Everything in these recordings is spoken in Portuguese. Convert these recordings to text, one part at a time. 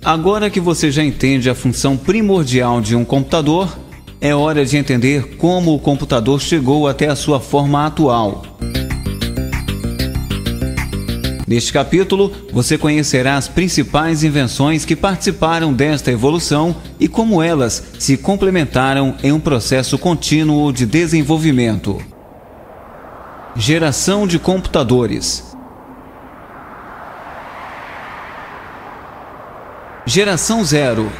Agora que você já entende a função primordial de um computador, é hora de entender como o computador chegou até a sua forma atual. Neste capítulo, você conhecerá as principais invenções que participaram desta evolução e como elas se complementaram em um processo contínuo de desenvolvimento. Geração de computadores. Geração 0.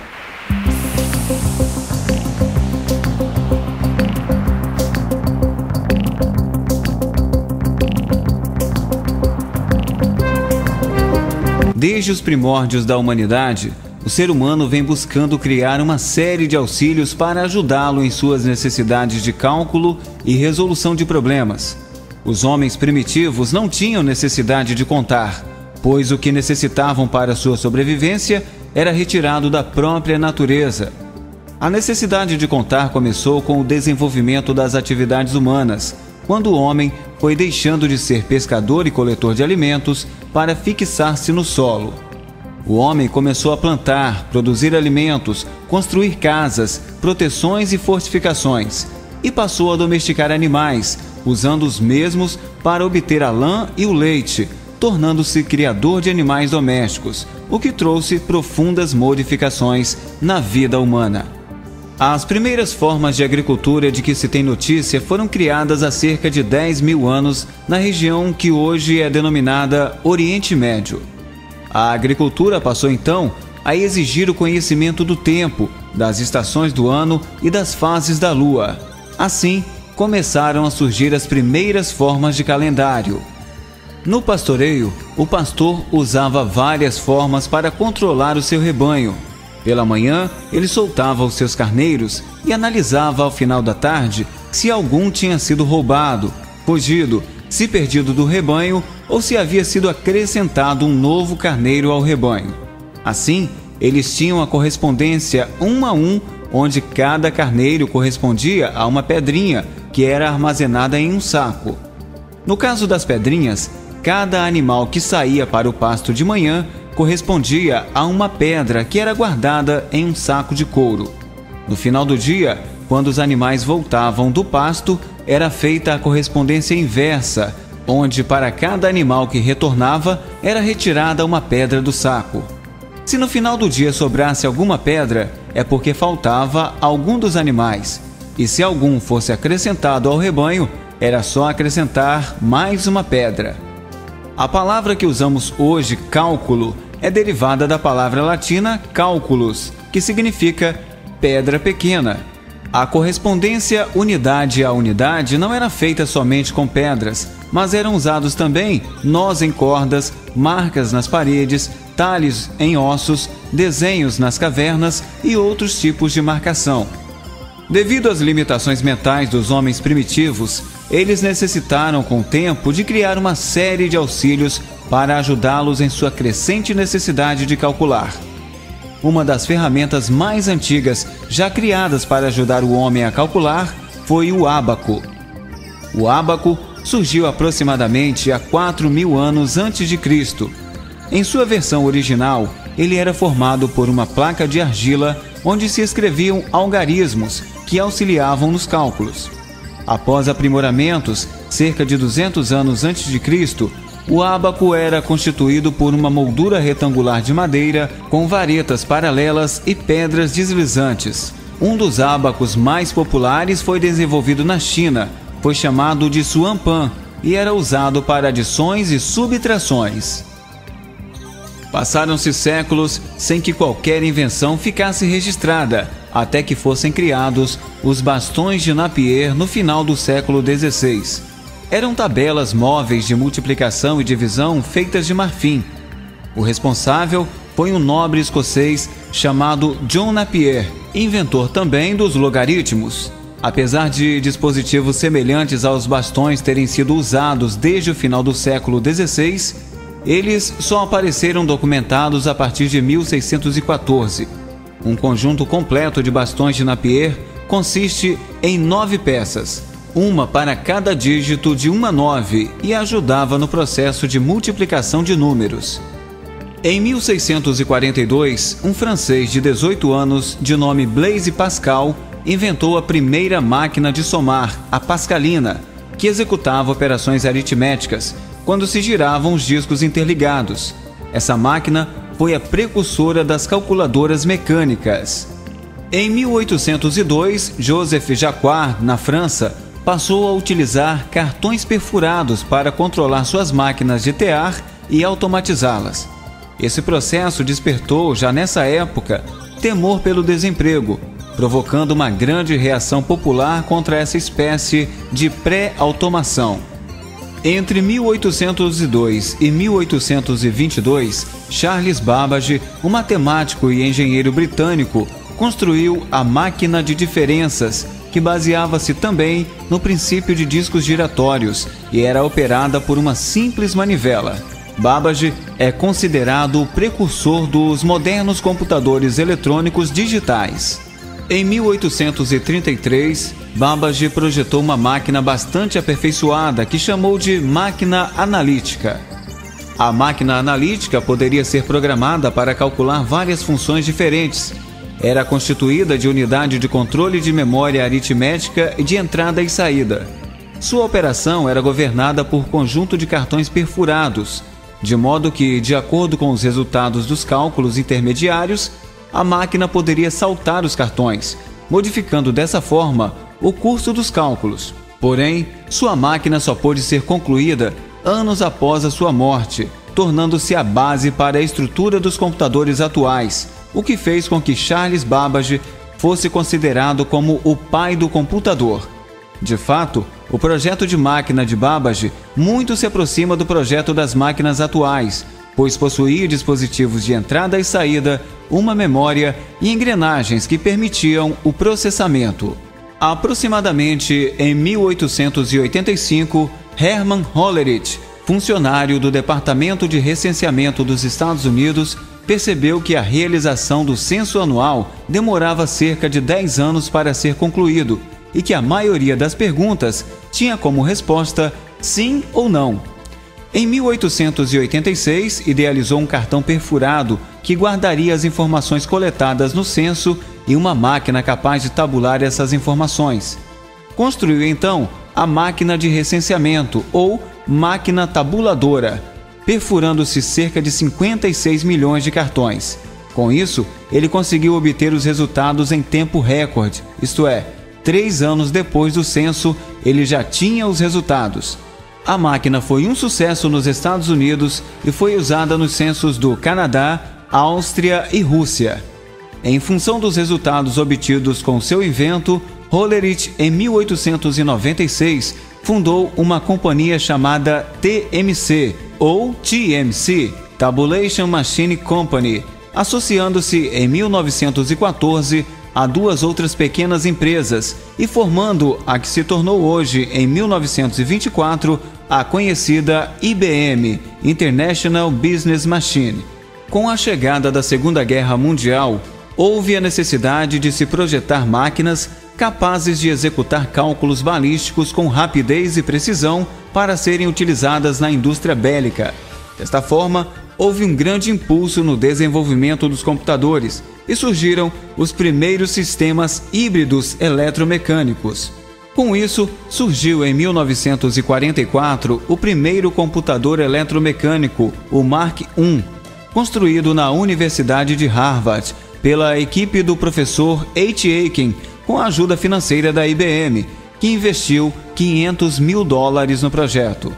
Desde os primórdios da humanidade, o ser humano vem buscando criar uma série de auxílios para ajudá-lo em suas necessidades de cálculo e resolução de problemas. Os homens primitivos não tinham necessidade de contar, pois o que necessitavam para sua sobrevivência era retirado da própria natureza. A necessidade de contar começou com o desenvolvimento das atividades humanas, quando o homem foi deixando de ser pescador e coletor de alimentos para fixar-se no solo. O homem começou a plantar, produzir alimentos, construir casas, proteções e fortificações, e passou a domesticar animais, usando os mesmos para obter a lã e o leite, tornando-se criador de animais domésticos, o que trouxe profundas modificações na vida humana. As primeiras formas de agricultura de que se tem notícia foram criadas há cerca de 10 mil anos na região que hoje é denominada Oriente Médio. A agricultura passou então a exigir o conhecimento do tempo, das estações do ano e das fases da lua. Assim, começaram a surgir as primeiras formas de calendário. No pastoreio, o pastor usava várias formas para controlar o seu rebanho. Pela manhã, ele soltava os seus carneiros e analisava ao final da tarde se algum tinha sido roubado, fugido, se perdido do rebanho ou se havia sido acrescentado um novo carneiro ao rebanho. Assim, eles tinham a correspondência 1 a 1, onde cada carneiro correspondia a uma pedrinha que era armazenada em um saco. No caso das pedrinhas, cada animal que saía para o pasto de manhã correspondia a uma pedra que era guardada em um saco de couro. No final do dia, quando os animais voltavam do pasto, era feita a correspondência inversa, onde para cada animal que retornava era retirada uma pedra do saco. Se no final do dia sobrasse alguma pedra, é porque faltava algum dos animais, e se algum fosse acrescentado ao rebanho, era só acrescentar mais uma pedra. A palavra que usamos hoje, cálculo, é derivada da palavra latina calculus, que significa pedra pequena. A correspondência unidade a unidade não era feita somente com pedras, mas eram usados também nós em cordas, marcas nas paredes, talhos em ossos, desenhos nas cavernas e outros tipos de marcação. Devido às limitações mentais dos homens primitivos, eles necessitaram com o tempo de criar uma série de auxílios para ajudá-los em sua crescente necessidade de calcular. Uma das ferramentas mais antigas já criadas para ajudar o homem a calcular foi o ábaco. O ábaco surgiu aproximadamente há 4.000 anos antes de Cristo. Em sua versão original, ele era formado por uma placa de argila onde se escreviam algarismos que auxiliavam nos cálculos. Após aprimoramentos, cerca de 200 anos antes de Cristo, o ábaco era constituído por uma moldura retangular de madeira com varetas paralelas e pedras deslizantes. Um dos ábacos mais populares foi desenvolvido na China, foi chamado de Suanpan e era usado para adições e subtrações. Passaram-se séculos sem que qualquer invenção ficasse registrada, até que fossem criados os bastões de Napier no final do século XVI. Eram tabelas móveis de multiplicação e divisão feitas de marfim. O responsável foi um nobre escocês chamado John Napier, inventor também dos logaritmos. Apesar de dispositivos semelhantes aos bastões terem sido usados desde o final do século XVI, eles só apareceram documentados a partir de 1614. Um conjunto completo de bastões de Napier consiste em 9 peças, uma para cada dígito de 1 a 9, e ajudava no processo de multiplicação de números. Em 1642, um francês de 18 anos, de nome Blaise Pascal, inventou a primeira máquina de somar, a pascalina, que executava operações aritméticas quando se giravam os discos interligados. Essa máquina foi a precursora das calculadoras mecânicas. Em 1802, Joseph Jacquard, na França, passou a utilizar cartões perfurados para controlar suas máquinas de tear e automatizá-las. Esse processo despertou, já nessa época, temor pelo desemprego, provocando uma grande reação popular contra essa espécie de pré-automação. Entre 1802 e 1822, Charles Babbage, um matemático e engenheiro britânico, construiu a máquina de diferenças, que baseava-se também no princípio de discos giratórios e era operada por uma simples manivela. Babbage é considerado o precursor dos modernos computadores eletrônicos digitais. Em 1833, Babbage projetou uma máquina bastante aperfeiçoada que chamou de máquina analítica. A máquina analítica poderia ser programada para calcular várias funções diferentes. Era constituída de unidade de controle de memória aritmética e de entrada e saída. Sua operação era governada por conjunto de cartões perfurados, de modo que, de acordo com os resultados dos cálculos intermediários, a máquina poderia saltar os cartões, modificando dessa forma o curso dos cálculos. Porém, sua máquina só pôde ser concluída anos após a sua morte, tornando-se a base para a estrutura dos computadores atuais, o que fez com que Charles Babbage fosse considerado como o pai do computador. De fato, o projeto de máquina de Babbage muito se aproxima do projeto das máquinas atuais, pois possuía dispositivos de entrada e saída, uma memória e engrenagens que permitiam o processamento. Aproximadamente em 1885, Hermann Hollerith, funcionário do Departamento de Recenseamento dos Estados Unidos, percebeu que a realização do censo anual demorava cerca de 10 anos para ser concluído e que a maioria das perguntas tinha como resposta sim ou não. Em 1886, idealizou um cartão perfurado que guardaria as informações coletadas no censo e uma máquina capaz de tabular essas informações. Construiu então a máquina de recenseamento, ou máquina tabuladora, perfurando-se cerca de 56 milhões de cartões. Com isso, ele conseguiu obter os resultados em tempo recorde, isto é, 3 anos depois do censo, ele já tinha os resultados. A máquina foi um sucesso nos Estados Unidos e foi usada nos censos do Canadá, Áustria e Rússia. Em função dos resultados obtidos com seu invento, Hollerith, em 1896, fundou uma companhia chamada TMC, ou TMC, Tabulation Machine Company, associando-se em 1914 a 2 outras pequenas empresas e formando a que se tornou hoje, em 1924, a conhecida IBM, International Business Machine. Com a chegada da Segunda Guerra Mundial, houve a necessidade de se projetar máquinas capazes de executar cálculos balísticos com rapidez e precisão para serem utilizadas na indústria bélica. Desta forma, houve um grande impulso no desenvolvimento dos computadores e surgiram os primeiros sistemas híbridos eletromecânicos. Com isso, surgiu em 1944 o primeiro computador eletromecânico, o Mark I, construído na Universidade de Harvard pela equipe do professor H. Aiken, com a ajuda financeira da IBM, que investiu $500 mil no projeto.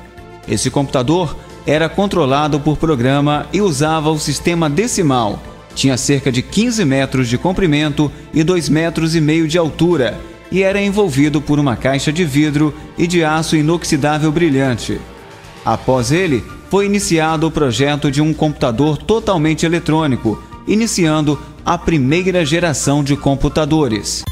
Esse computador era controlado por programa e usava o sistema decimal. Tinha cerca de 15 metros de comprimento e 2,5 metros de altura e era envolvido por uma caixa de vidro e de aço inoxidável brilhante. Após ele, foi iniciado o projeto de um computador totalmente eletrônico, iniciando a primeira geração de computadores.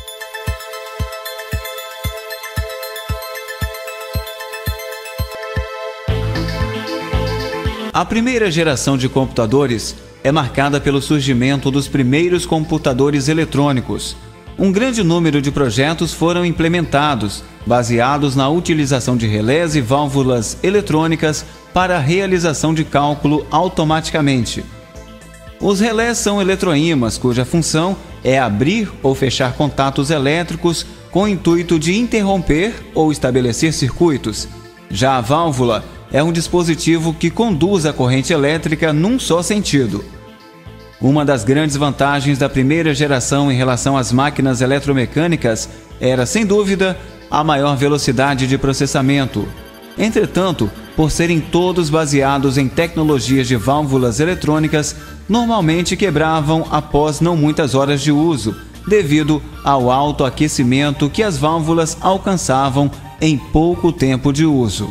A primeira geração de computadores é marcada pelo surgimento dos primeiros computadores eletrônicos. Um grande número de projetos foram implementados, baseados na utilização de relés e válvulas eletrônicas para a realização de cálculo automaticamente. Os relés são eletroímãs cuja função é abrir ou fechar contatos elétricos com o intuito de interromper ou estabelecer circuitos. Já a válvula é um dispositivo que conduz a corrente elétrica num só sentido. Uma das grandes vantagens da primeira geração em relação às máquinas eletromecânicas era, sem dúvida, a maior velocidade de processamento. Entretanto, por serem todos baseados em tecnologias de válvulas eletrônicas, normalmente quebravam após não muitas horas de uso, devido ao alto aquecimento que as válvulas alcançavam em pouco tempo de uso.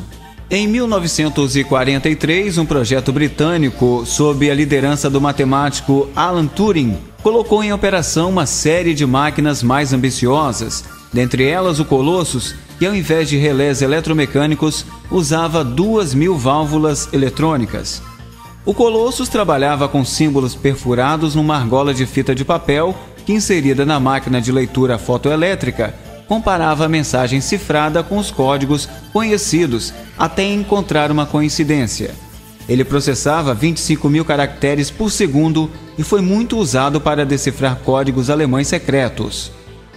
Em 1943, um projeto britânico, sob a liderança do matemático Alan Turing, colocou em operação uma série de máquinas mais ambiciosas, dentre elas o Colossus, que ao invés de relés eletromecânicos, usava 2.000 válvulas eletrônicas. O Colossus trabalhava com símbolos perfurados numa argola de fita de papel que, inserida na máquina de leitura fotoelétrica, comparava a mensagem cifrada com os códigos conhecidos até encontrar uma coincidência. Ele processava 25.000 caracteres por segundo e foi muito usado para decifrar códigos alemães secretos.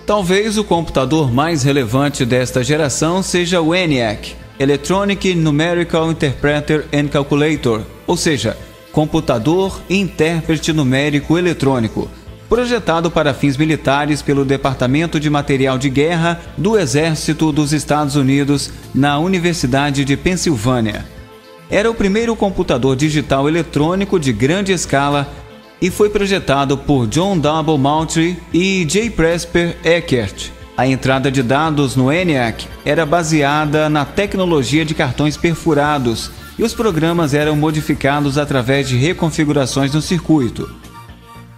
Talvez o computador mais relevante desta geração seja o ENIAC, Electronic Numerical Interpreter and Calculator, ou seja, computador e intérprete numérico eletrônico, projetado para fins militares pelo Departamento de Material de Guerra do Exército dos Estados Unidos na Universidade de Pensilvânia. Era o primeiro computador digital eletrônico de grande escala e foi projetado por John W. Moultrie e J. Presper Eckert. A entrada de dados no ENIAC era baseada na tecnologia de cartões perfurados e os programas eram modificados através de reconfigurações no circuito.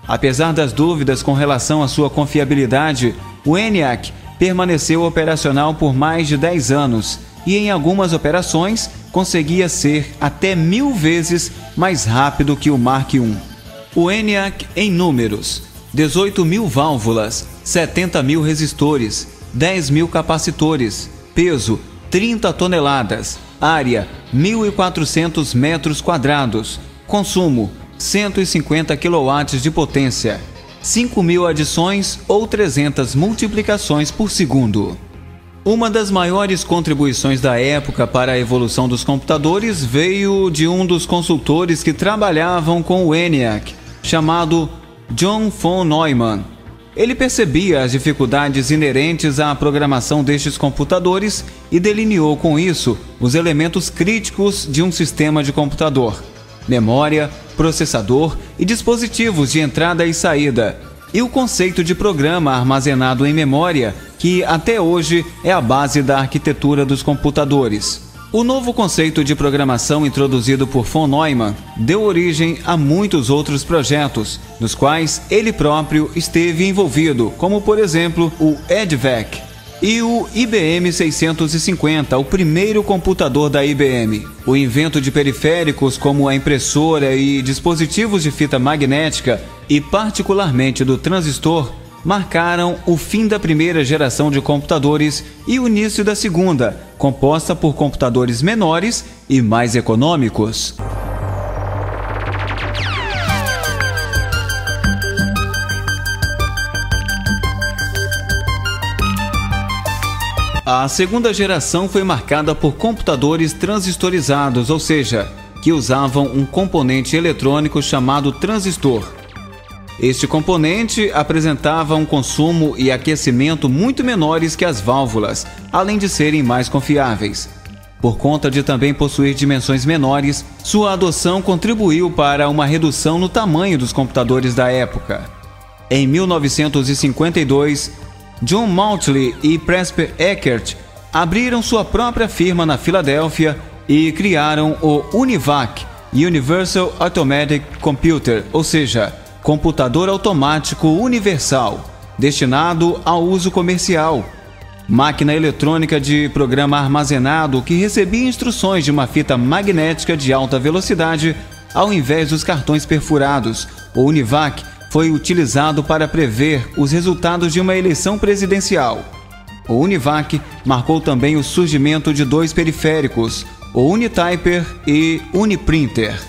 Apesar das dúvidas com relação à sua confiabilidade, o ENIAC permaneceu operacional por mais de 10 anos e em algumas operações conseguia ser até 1000 vezes mais rápido que o Mark I. O ENIAC em números: 18.000 válvulas, 70.000 resistores, 10.000 capacitores, peso 30 toneladas, área 1.400 metros quadrados, consumo 150 kW de potência, 5.000 adições ou 300 multiplicações por segundo. Uma das maiores contribuições da época para a evolução dos computadores veio de um dos consultores que trabalhavam com o ENIAC, chamado John von Neumann. Ele percebia as dificuldades inerentes à programação destes computadores e delineou com isso os elementos críticos de um sistema de computador: memória, processador e dispositivos de entrada e saída, e o conceito de programa armazenado em memória, que até hoje é a base da arquitetura dos computadores. O novo conceito de programação introduzido por von Neumann deu origem a muitos outros projetos, nos quais ele próprio esteve envolvido, como por exemplo o EDVAC e o IBM 650, o primeiro computador da IBM. O invento de periféricos como a impressora e dispositivos de fita magnética, e particularmente do transistor, marcaram o fim da primeira geração de computadores e o início da segunda, composta por computadores menores e mais econômicos. A segunda geração foi marcada por computadores transistorizados, ou seja, que usavam um componente eletrônico chamado transistor. Este componente apresentava um consumo e aquecimento muito menores que as válvulas, além de serem mais confiáveis. Por conta de também possuir dimensões menores, sua adoção contribuiu para uma redução no tamanho dos computadores da época. Em 1952, John Moultrie e Presper Eckert abriram sua própria firma na Filadélfia e criaram o UNIVAC, Universal Automatic Computer, ou seja, computador automático universal, destinado ao uso comercial. Máquina eletrônica de programa armazenado que recebia instruções de uma fita magnética de alta velocidade ao invés dos cartões perfurados. O UNIVAC foi utilizado para prever os resultados de uma eleição presidencial. O UNIVAC marcou também o surgimento de dois periféricos, o Unityper e Uniprinter.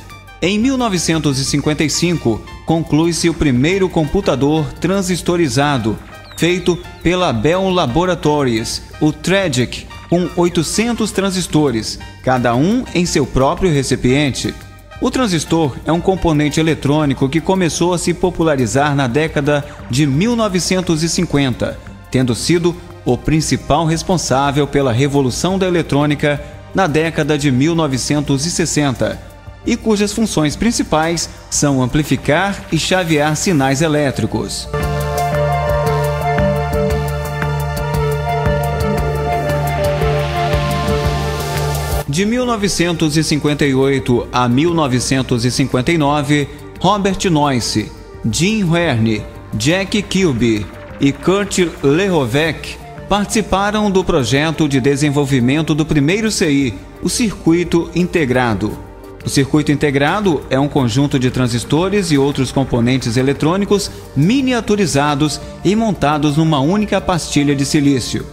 Em 1955, conclui-se o primeiro computador transistorizado, feito pela Bell Laboratories, o TREGIC, com 800 transistores, cada um em seu próprio recipiente. O transistor é um componente eletrônico que começou a se popularizar na década de 1950, tendo sido o principal responsável pela revolução da eletrônica na década de 1960, e cujas funções principais são amplificar e chavear sinais elétricos. De 1958 a 1959, Robert Noyce, Jim Verne, Jack Kilby e Kurt Lehovec participaram do projeto de desenvolvimento do primeiro CI, o circuito integrado. O circuito integrado é um conjunto de transistores e outros componentes eletrônicos miniaturizados e montados numa única pastilha de silício.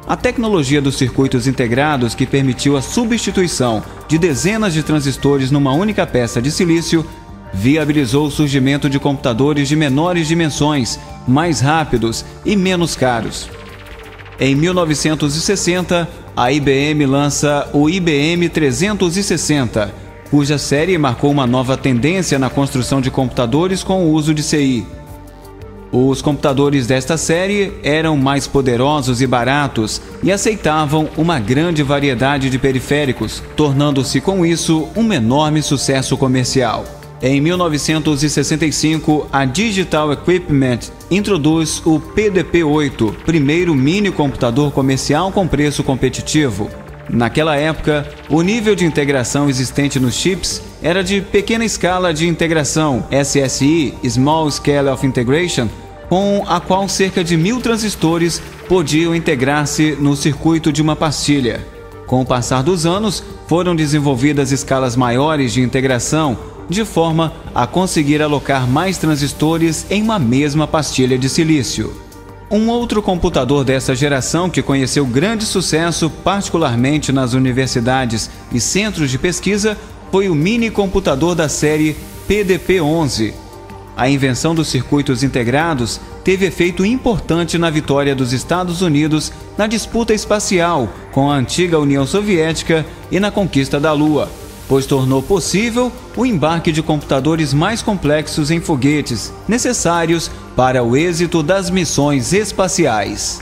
A tecnologia dos circuitos integrados, que permitiu a substituição de dezenas de transistores numa única peça de silício, viabilizou o surgimento de computadores de menores dimensões, mais rápidos e menos caros. Em 1960, a IBM lança o IBM 360, cuja série marcou uma nova tendência na construção de computadores com o uso de CI. Os computadores desta série eram mais poderosos e baratos e aceitavam uma grande variedade de periféricos, tornando-se com isso um enorme sucesso comercial. Em 1965, a Digital Equipment introduz o PDP-8, primeiro mini computador comercial com preço competitivo. Naquela época, o nível de integração existente nos chips era de pequena escala de integração, SSI, Small Scale of Integration, com a qual cerca de 1000 transistores podiam integrar-se no circuito de uma pastilha. Com o passar dos anos, foram desenvolvidas escalas maiores de integração, de forma a conseguir alocar mais transistores em uma mesma pastilha de silício. Um outro computador dessa geração que conheceu grande sucesso, particularmente nas universidades e centros de pesquisa, foi o mini computador da série PDP-11. A invenção dos circuitos integrados teve efeito importante na vitória dos Estados Unidos na disputa espacial com a antiga União Soviética e na conquista da Lua, pois tornou possível o embarque de computadores mais complexos em foguetes, necessários para o êxito das missões espaciais.